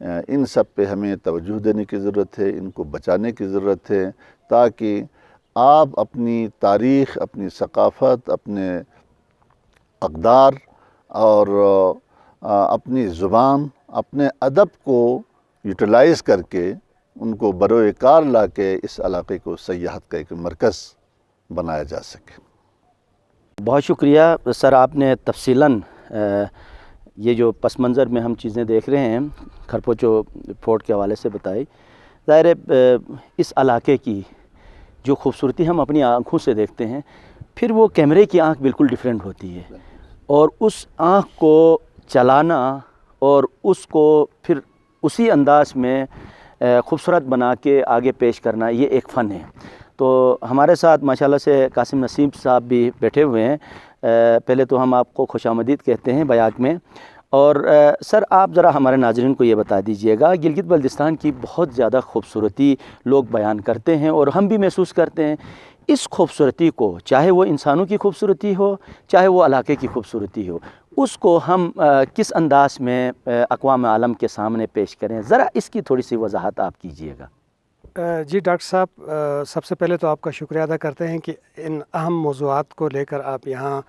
ان سب پہ ہمیں توجہ دینے کی ضرورت ہے، ان کو بچانے کی ضرورت ہے، تاکہ آپ اپنی تاریخ، اپنی ثقافت، اپنے اقدار اور اپنی زبان، اپنے ادب کو یوٹیلائز کر کے ان کو بروئے کار لا کے اس علاقے کو سیاحت کا ایک مرکز بنایا جا سکے۔ بہت شکریہ سر، آپ نے تفصیلاً یہ جو پس منظر میں ہم چیزیں دیکھ رہے ہیں کھرپوچو فورٹ کے حوالے سے بتائی۔ ظاہر ہے اس علاقے کی جو خوبصورتی ہم اپنی آنکھوں سے دیکھتے ہیں، پھر وہ کیمرے کی آنکھ بالکل ڈیفرنٹ ہوتی ہے، اور اس آنکھ کو چلانا اور اس کو پھر اسی انداز میں خوبصورت بنا کے آگے پیش کرنا، یہ ایک فن ہے۔ تو ہمارے ساتھ ماشاءاللہ سے قاسم نسیم صاحب بھی بیٹھے ہوئے ہیں۔ پہلے تو ہم آپ کو خوش آمدید کہتے ہیں بیاک میں۔ اور سر آپ ذرا ہمارے ناظرین کو یہ بتا دیجئے گا، گلگت بلتستان کی بہت زیادہ خوبصورتی لوگ بیان کرتے ہیں اور ہم بھی محسوس کرتے ہیں، اس خوبصورتی کو، چاہے وہ انسانوں کی خوبصورتی ہو، چاہے وہ علاقے کی خوبصورتی ہو، اس کو ہم کس انداز میں اقوام عالم کے سامنے پیش کریں، ذرا اس کی تھوڑی سی وضاحت آپ کیجئے گا۔ جی ڈاکٹر صاحب، سب سے پہلے تو آپ کا شکریہ ادا کرتے ہیں کہ ان اہم موضوعات کو لے کر آپ یہاں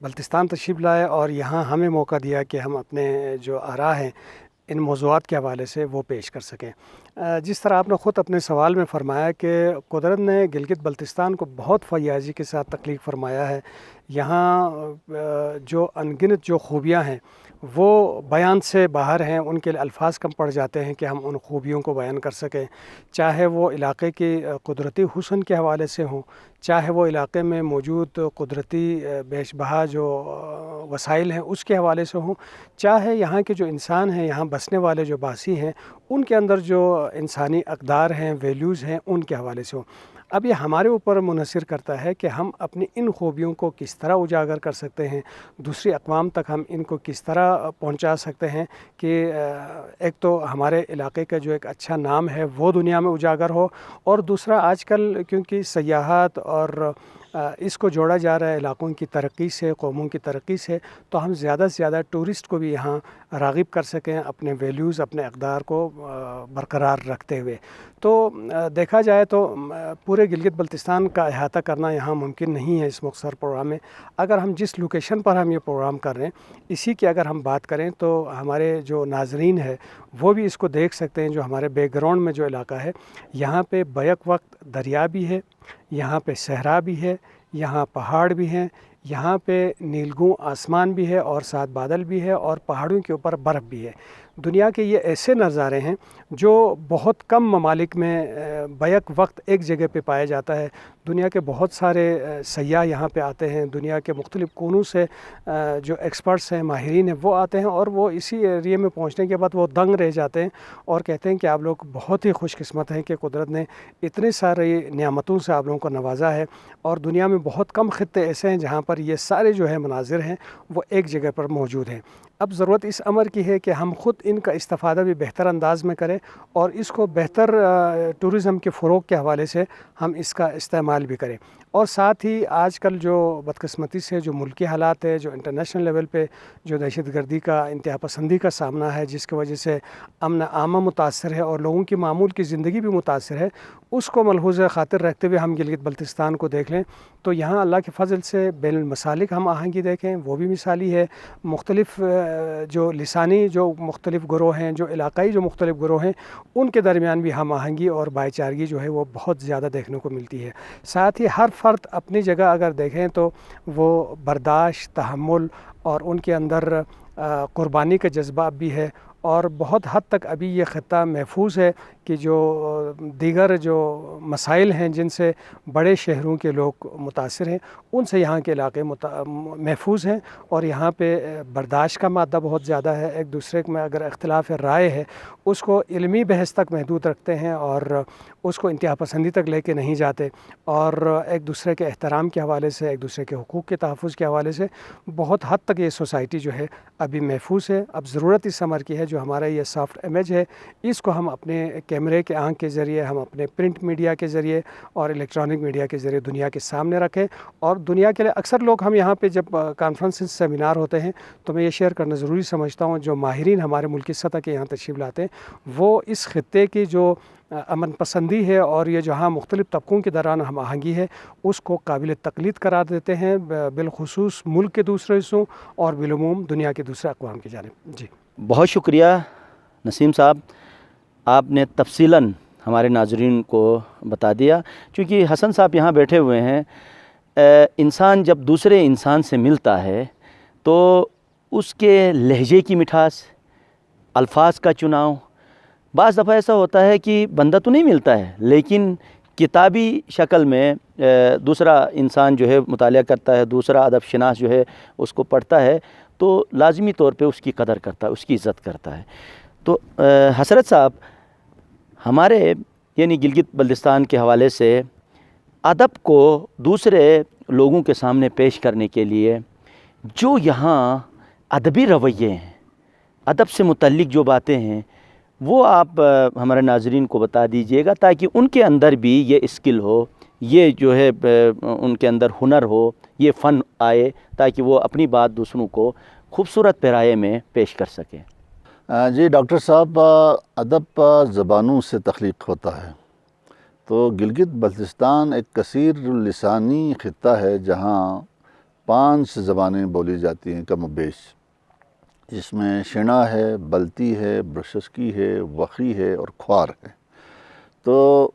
بلتستان تشریف لائے اور یہاں ہمیں موقع دیا کہ ہم اپنے جو آراء ہیں ان موضوعات کے حوالے سے وہ پیش کر سکیں۔ جس طرح آپ نے خود اپنے سوال میں فرمایا کہ قدرت نے گلگت بلتستان کو بہت فیاضی کے ساتھ تخلیق فرمایا ہے، یہاں جو ان گنت جو خوبیاں ہیں وہ بیان سے باہر ہیں، ان کے لیے الفاظ کم پڑ جاتے ہیں کہ ہم ان خوبیوں کو بیان کر سکیں، چاہے وہ علاقے کی قدرتی حسن کے حوالے سے ہوں، چاہے وہ علاقے میں موجود قدرتی بیش بہا جو وسائل ہیں اس کے حوالے سے ہوں، چاہے یہاں کے جو انسان ہیں، یہاں بسنے والے جو باسی ہیں، ان کے اندر جو انسانی اقدار ہیں، ویلیوز ہیں، ان کے حوالے سے ہوں۔ اب یہ ہمارے اوپر منحصر کرتا ہے کہ ہم اپنی ان خوبیوں کو کس طرح اجاگر کر سکتے ہیں، دوسری اقوام تک ہم ان کو کس طرح پہنچا سکتے ہیں کہ ایک تو ہمارے علاقے کا جو ایک اچھا نام ہے وہ دنیا میں اجاگر ہو، اور دوسرا آج کل کیونکہ سیاحت اور اس کو جوڑا جا رہا ہے علاقوں کی ترقی سے، قوموں کی ترقی سے، تو ہم زیادہ سے زیادہ ٹورسٹ کو بھی یہاں راغب کر سکیں اپنے ویلیوز، اپنے اقدار کو برقرار رکھتے ہوئے۔ تو دیکھا جائے تو پورے گلگت بلتستان کا احاطہ کرنا یہاں ممکن نہیں ہے اس مختصر پروگرام میں۔ اگر ہم جس لوکیشن پر ہم یہ پروگرام کر رہے ہیں اسی کی اگر ہم بات کریں تو ہمارے جو ناظرین ہے وہ بھی اس کو دیکھ سکتے ہیں۔ جو ہمارے بیک گراؤنڈ میں جو علاقہ ہے، یہاں پہ بیک وقت دریا بھی ہے، یہاں پہ صحرا بھی ہے، یہاں پہاڑ بھی ہیں، یہاں پہ نیلگوں آسمان بھی ہے اور ساتھ بادل بھی ہے، اور پہاڑوں کے اوپر برف بھی ہے۔ دنیا کے یہ ایسے نظارے ہیں جو بہت کم ممالک میں بیک وقت ایک جگہ پہ پایا جاتا ہے۔ دنیا کے بہت سارے سیاح یہاں پہ آتے ہیں، دنیا کے مختلف کونوں سے جو ایکسپرٹس ہیں، ماہرین ہیں، وہ آتے ہیں، اور وہ اسی ایریے میں پہنچنے کے بعد وہ دنگ رہ جاتے ہیں اور کہتے ہیں کہ آپ لوگ بہت ہی خوش قسمت ہیں کہ قدرت نے اتنے سارے نعمتوں سے آپ لوگوں کو نوازا ہے، اور دنیا میں بہت کم خطے ایسے ہیں جہاں پر یہ سارے جو ہے مناظر ہیں وہ ایک جگہ پر موجود ہیں۔ اب ضرورت اس امر کی ہے کہ ہم خود ان کا استفادہ بھی بہتر انداز میں کریں، اور اس کو بہتر ٹورزم کے فروغ کے حوالے سے ہم اس کا استعمال بھی کریں۔ اور ساتھ ہی آج کل جو بدقسمتی سے جو ملکی حالات ہے، جو انٹرنیشنل لیول پہ جو دہشت گردی کا، انتہا پسندی کا سامنا ہے، جس کی وجہ سے امن عامہ متاثر ہے اور لوگوں کی معمول کی زندگی بھی متاثر ہے، اس کو ملحوظ خاطر رکھتے ہوئے ہم گلگت بلتستان کو دیکھ لیں تو یہاں اللہ کے فضل سے بین المسالک ہم آہنگی دیکھیں، وہ بھی مثالی ہے۔ مختلف جو لسانی جو مختلف گروہ ہیں، جو علاقائی جو مختلف گروہ ہیں، ان کے درمیان بھی ہم آہنگی اور بھائی چارگی جو ہے وہ بہت زیادہ دیکھنے کو ملتی ہے۔ ساتھ ہی ہر فرد اپنی جگہ اگر دیکھیں تو وہ برداشت، تحمل اور ان کے اندر قربانی کا جذبہ بھی ہے، اور بہت حد تک ابھی یہ خطہ محفوظ ہے کہ جو دیگر جو مسائل ہیں جن سے بڑے شہروں کے لوگ متاثر ہیں، ان سے یہاں کے علاقے محفوظ ہیں، اور یہاں پہ برداشت کا مادہ بہت زیادہ ہے۔ ایک دوسرے میں اگر اختلاف رائے ہے اس کو علمی بحث تک محدود رکھتے ہیں اور اس کو انتہا پسندی تک لے کے نہیں جاتے، اور ایک دوسرے کے احترام کے حوالے سے، ایک دوسرے کے حقوق کے تحفظ کے حوالے سے بہت حد تک یہ سوسائٹی جو ہے ابھی محفوظ ہے۔ اب ضرورت اس امر کی ہے جو ہمارا یہ سافٹ امیج ہے اس کو ہم اپنے کیمرے کے آنکھ کے ذریعے، ہم اپنے پرنٹ میڈیا کے ذریعے اور الیکٹرانک میڈیا کے ذریعے دنیا کے سامنے رکھیں. اور دنیا کے لیے اکثر لوگ ہم یہاں پہ جب کانفرنس سیمینار ہوتے ہیں تو میں یہ شیئر کرنا ضروری سمجھتا ہوں، جو ماہرین ہمارے ملکی سطح کے یہاں تشریف لاتے ہیں وہ اس خطے کی جو امن پسندی ہے اور یہ جہاں مختلف طبقوں کے دوران ہم آہنگی ہے اس کو قابل تقلید قرار دیتے ہیں، بالخصوص ملک کے دوسرے حصوں اور بالعموم دنیا کے دوسرے اقوام کی جانب. جی بہت شکریہ نسیم صاحب، آپ نے تفصیلاً ہمارے ناظرین کو بتا دیا. چونکہ حسن صاحب یہاں بیٹھے ہوئے ہیں، انسان جب دوسرے انسان سے ملتا ہے تو اس کے لہجے کی مٹھاس، الفاظ کا چناؤ، بعض دفعہ ایسا ہوتا ہے کہ بندہ تو نہیں ملتا ہے لیکن کتابی شکل میں دوسرا انسان جو ہے مطالعہ کرتا ہے، دوسرا ادب شناس جو ہے اس کو پڑھتا ہے تو لازمی طور پہ اس کی قدر کرتا ہے، اس کی عزت کرتا ہے. تو حسرت صاحب، ہمارے یعنی گلگت بلتستان کے حوالے سے ادب کو دوسرے لوگوں کے سامنے پیش کرنے کے لیے جو یہاں ادبی رویے ہیں، ادب سے متعلق جو باتیں ہیں، وہ آپ ہمارے ناظرین کو بتا دیجئے گا تاکہ ان کے اندر بھی یہ اسکل ہو، یہ جو ہے ان کے اندر ہنر ہو، یہ فن آئے تاکہ وہ اپنی بات دوسروں کو خوبصورت پیرائے میں پیش کر سکیں. جی ڈاکٹر صاحب، ادب زبانوں سے تخلیق ہوتا ہے. تو گلگت بلتستان ایک کثیر لسانی خطہ ہے جہاں 5 زبانیں بولی جاتی ہیں کم و بیش، جس میں شنا ہے، بلتی ہے، برشسکی ہے، وخی ہے اور کھوار ہے. تو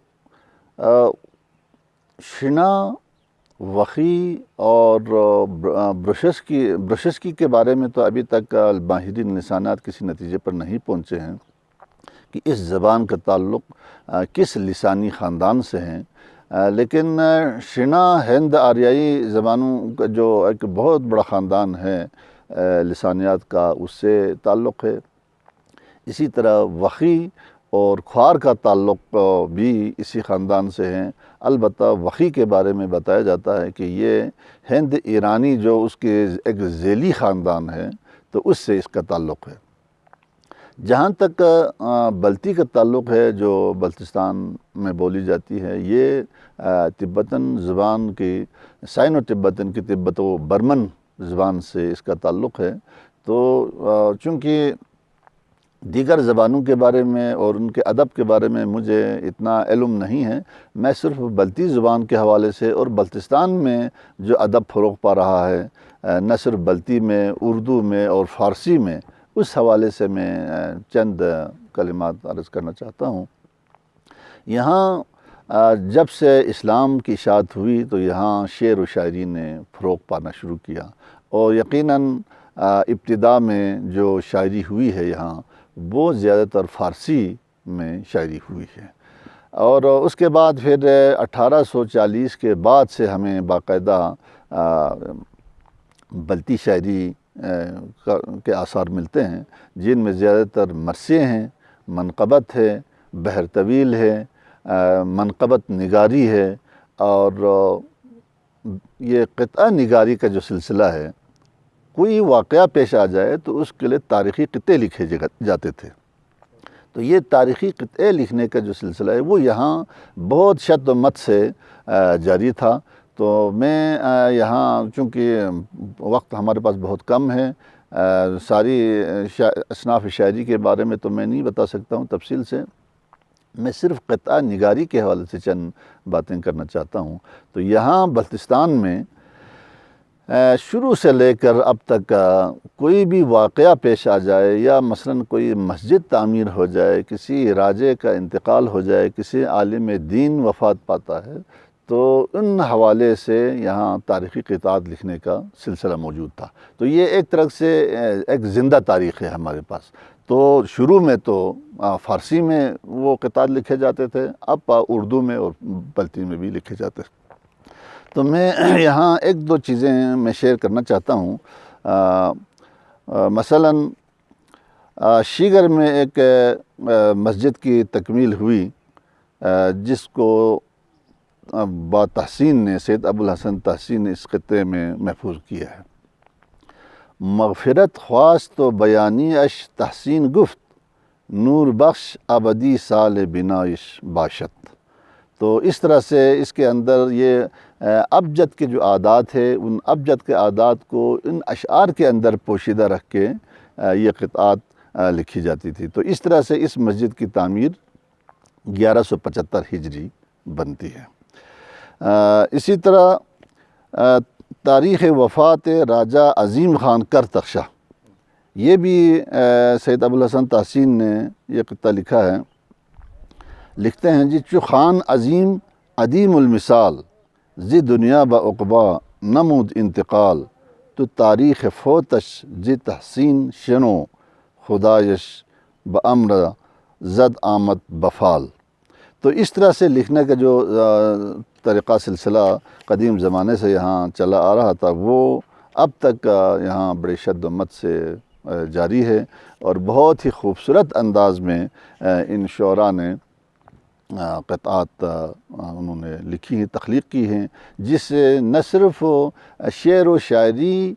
شنا، وخی اور برشسکی کے بارے میں تو ابھی تک ماہرین لسانات کسی نتیجے پر نہیں پہنچے ہیں کہ اس زبان کا تعلق کس لسانی خاندان سے ہیں. لیکن شنا ہند آریائی زبانوں کا جو ایک بہت بڑا خاندان ہے لسانیات کا، اس سے تعلق ہے. اسی طرح وخی اور کھوار کا تعلق بھی اسی خاندان سے ہیں. البتہ وخی کے بارے میں بتایا جاتا ہے کہ یہ ہند ایرانی جو اس کے ایک ذیلی خاندان ہے تو اس سے اس کا تعلق ہے. جہاں تک بلتی کا تعلق ہے جو بلتستان میں بولی جاتی ہے، یہ تبتن زبان کی، سائنو تبتن کی، تبت و برمن زبان سے اس کا تعلق ہے. تو چونکہ دیگر زبانوں کے بارے میں اور ان کے ادب کے بارے میں مجھے اتنا علم نہیں ہے، میں صرف بلتی زبان کے حوالے سے اور بلتستان میں جو ادب فروغ پا رہا ہے، نہ صرف بلتی میں، اردو میں اور فارسی میں، اس حوالے سے میں چند کلمات عرض کرنا چاہتا ہوں. یہاں جب سے اسلام کی اشاعت ہوئی تو یہاں شعر و شاعری نے فروغ پانا شروع کیا، اور یقیناً ابتدا میں جو شاعری ہوئی ہے یہاں وہ زیادہ تر فارسی میں شاعری ہوئی ہے. اور اس کے بعد پھر 1840 کے بعد سے ہمیں باقاعدہ بلتی شاعری کے آثار ملتے ہیں، جن میں زیادہ تر مرثیے ہیں، منقبت ہے، بحر طویل ہے، منقبت نگاری ہے. اور یہ قطعہ نگاری کا جو سلسلہ ہے، کوئی واقعہ پیش آ جائے تو اس کے لیے تاریخی قطعے لکھے جاتے تھے. تو یہ تاریخی قطعے لکھنے کا جو سلسلہ ہے وہ یہاں بہت شد و مت سے جاری تھا. تو میں یہاں چونکہ وقت ہمارے پاس بہت کم ہے، ساری اصناف شاعری کے بارے میں تو میں نہیں بتا سکتا ہوں تفصیل سے، میں صرف قطعہ نگاری کے حوالے سے چند باتیں کرنا چاہتا ہوں. تو یہاں بلتستان میں شروع سے لے کر اب تک کوئی بھی واقعہ پیش آ جائے، یا مثلا کوئی مسجد تعمیر ہو جائے، کسی راجے کا انتقال ہو جائے، کسی عالم دین وفات پاتا ہے، تو ان حوالے سے یہاں تاریخی قطعات لکھنے کا سلسلہ موجود تھا. تو یہ ایک طرح سے ایک زندہ تاریخ ہے ہمارے پاس. تو شروع میں تو فارسی میں وہ قطعات لکھے جاتے تھے، اب اردو میں اور بلتی میں بھی لکھے جاتے تھے. تو میں یہاں ایک دو چیزیں میں شیئر کرنا چاہتا ہوں. مثلاً شیگر میں ایک مسجد کی تکمیل ہوئی جس کو با تحسین نے، سید ابوالحسن تحسین نے اس خطے میں محفوظ کیا ہے. مغفرت خواست و بیانی اش تحسین گفت، نور بخش ابدی سال بنائش باشد۔ تو اس طرح سے اس کے اندر یہ ابجد کے جو عادات ہے ان ابجد کے عادات کو ان اشعار کے اندر پوشیدہ رکھ کے یہ قطعات لکھی جاتی تھی۔ تو اس طرح سے اس مسجد کی تعمیر 1175 ہجری بنتی ہے۔ اسی طرح تاریخ وفات راجہ عظیم خان کرتخشا، یہ بھی سید ابوالحسن تحسین نے یہ قطعہ لکھا ہے۔ لکھتے ہیں جی چو خان عظیم عدیم المثال، زی دنیا با عقبا نمود انتقال، تو تاریخ فوتش زی تحسین شنو، خدایش بامر زد آمد بفال۔ تو اس طرح سے لکھنے کا جو طریقہ سلسلہ قدیم زمانے سے یہاں چلا آ رہا تھا وہ اب تک یہاں بڑے شد و مت سے جاری ہے، اور بہت ہی خوبصورت انداز میں ان شعراء نے قطعات انہوں نے لکھی ہیں، تخلیق کی ہیں، جس سے نہ صرف شعر و شاعری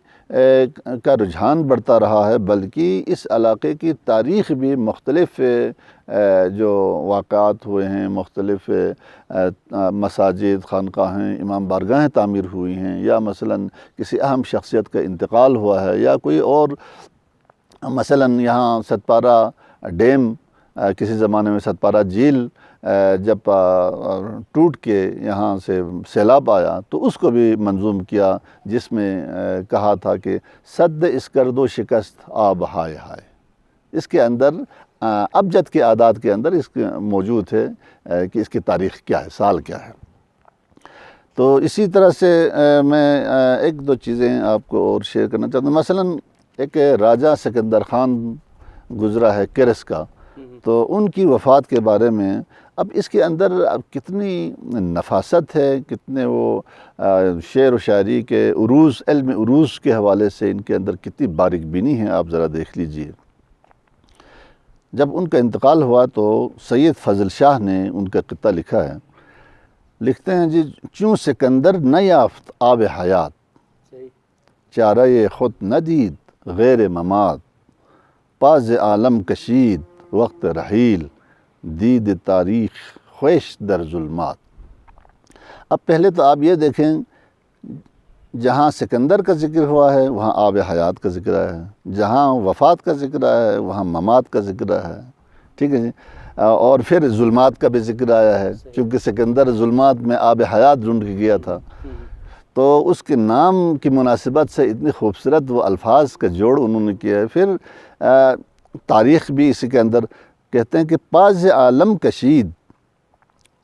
کا رجحان بڑھتا رہا ہے بلکہ اس علاقے کی تاریخ بھی مختلف جو واقعات ہوئے ہیں، مختلف مساجد، خانقاہیں، امام بارگاہیں تعمیر ہوئی ہیں، یا مثلاً کسی اہم شخصیت کا انتقال ہوا ہے، یا کوئی اور مثلاً یہاں ستپارہ ڈیم، کسی زمانے میں ستپارہ جھیل جب ٹوٹ کے یہاں سے سیلاب آیا تو اس کو بھی منظوم کیا، جس میں کہا تھا کہ صد اسکرد و شکست آب ہائے ہائے۔ اس کے اندر ابجد کے عادات کے اندر اس موجود ہے کہ اس کی تاریخ کیا ہے، سال کیا ہے۔ تو اسی طرح سے میں ایک دو چیزیں آپ کو اور شیئر کرنا چاہتا ہوں۔ مثلاً ایک راجہ سکندر خان گزرا ہے کرس کا، تو ان کی وفات کے بارے میں اب اس کے اندر کتنی نفاست ہے، کتنے وہ شعر و شاعری کے عروج، علم عروج کے حوالے سے ان کے اندر کتنی باریک بینی ہے، آپ ذرا دیکھ لیجئے۔ جب ان کا انتقال ہوا تو سید فضل شاہ نے ان کا قطعہ لکھا ہے۔ لکھتے ہیں جی چوں سکندر نہ یافت آب حیات، چارہ خود نہ دید غیر ممات، پاز عالم کشید وقت رحیل، دید تاریخ خویش در ظلمات۔ اب پہلے تو آپ یہ دیکھیں، جہاں سکندر کا ذکر ہوا ہے وہاں آب حیات کا ذکر آیا ہے، جہاں وفات کا ذکر آیا ہے وہاں ممات کا ذکر آیا ہے، ٹھیک ہے جی، اور پھر ظلمات کا بھی ذکر آیا ہے، کیونکہ سکندر ظلمات میں آب حیات ڈھونڈ کے گیا تھا۔ تو اس کے نام کی مناسبت سے اتنی خوبصورت وہ الفاظ کا جوڑ انہوں نے کیا ہے۔ پھر تاریخ بھی اسی کے اندر کہتے ہیں کہ پاز عالم کشید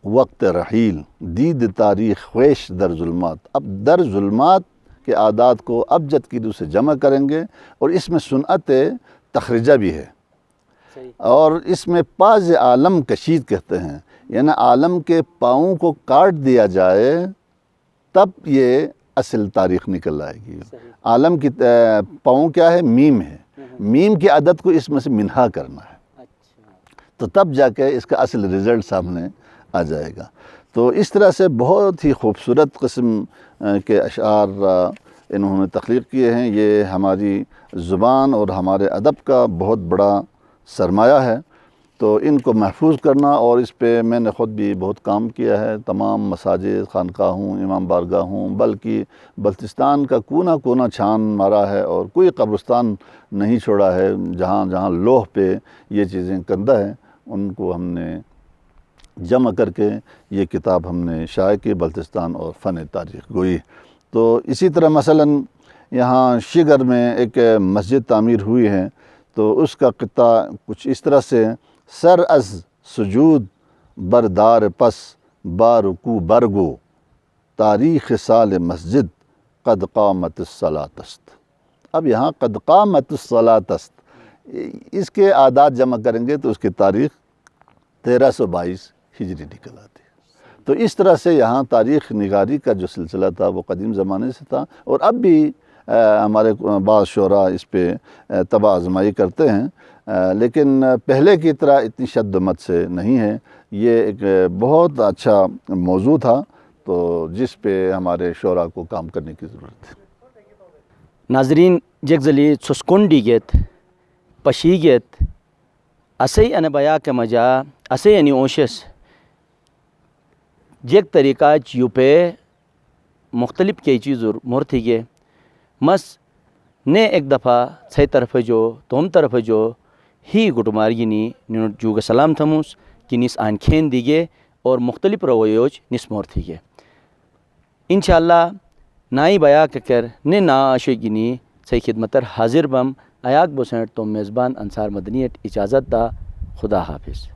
وقت رحیل، دید تاریخ خویش در ظلمات۔ اب در ظلمات کے عادات کو ابجد کی روح سے جمع کریں گے، اور اس میں صنعت تخرجہ بھی ہے، اور اس میں پاز عالم کشید کہتے ہیں، یعنی عالم کے پاؤں کو کاٹ دیا جائے تب یہ اصل تاریخ نکل آئے گی۔ عالم کی پاؤں کیا ہے؟ میم ہے، میم کی عدد کو اس میں سے منہا کرنا ہے، تو تب جا کے اس کا اصل رزلٹ سامنے آ جائے گا۔ تو اس طرح سے بہت ہی خوبصورت قسم کے اشعار انہوں نے تخلیق کیے ہیں۔ یہ ہماری زبان اور ہمارے ادب کا بہت بڑا سرمایہ ہے، تو ان کو محفوظ کرنا، اور اس پہ میں نے خود بھی بہت کام کیا ہے، تمام مساجد، خانقاہوں، امام بارگاہوں، بلکہ بلتستان کا کونا کونا چھان مارا ہے، اور کوئی قبرستان نہیں چھوڑا ہے جہاں جہاں لوح پہ یہ چیزیں کندہ ہیں، ان کو ہم نے جمع کر کے یہ کتاب ہم نے شائع کی، بلتستان اور فن تاریخ گوئی۔ تو اسی طرح مثلاً یہاں شگر میں ایک مسجد تعمیر ہوئی ہے، تو اس کا قطعہ کچھ اس طرح سے: سر از سجود بردار پس بارکو برگو، تاریخ سال مسجد قد قامت الصلاۃ است۔ اب یہاں قد قامت الصلاۃ است، اس کے عادات جمع کریں گے تو اس کی تاریخ 1322 ہجری نکل آتی ہے۔ تو اس طرح سے یہاں تاریخ نگاری کا جو سلسلہ تھا وہ قدیم زمانے سے تھا، اور اب بھی ہمارے بعض شعراء اس پہ طبع آزمائی کرتے ہیں، لیکن پہلے کی طرح اتنی شد و مت سے نہیں ہے۔ یہ ایک بہت اچھا موضوع تھا، تو جس پہ ہمارے شعراء کو کام کرنے کی ضرورت ہے۔ ناظرین، یک زلی سسکن دیگیت پشیگیت اسی ان بیا کے مجا اسی یعنی اوشس جیک طریقہ چیوپے مختلف کی چیز مورتھی گے مس نے ایک دفعہ صحیح طرف جو توم طرف جو ہی گٹمارگینی جوگ سلام تھموس کی نس آنکھین دیگے اور مختلف رویوج نس مورتھی گے انشاءاللہ نائی بیا کر نے نا آشوگینی صحیح خدمتر حاضر بم ایاک بسنٹ تو میزبان انصار مدنیت اجازت دا خدا حافظ.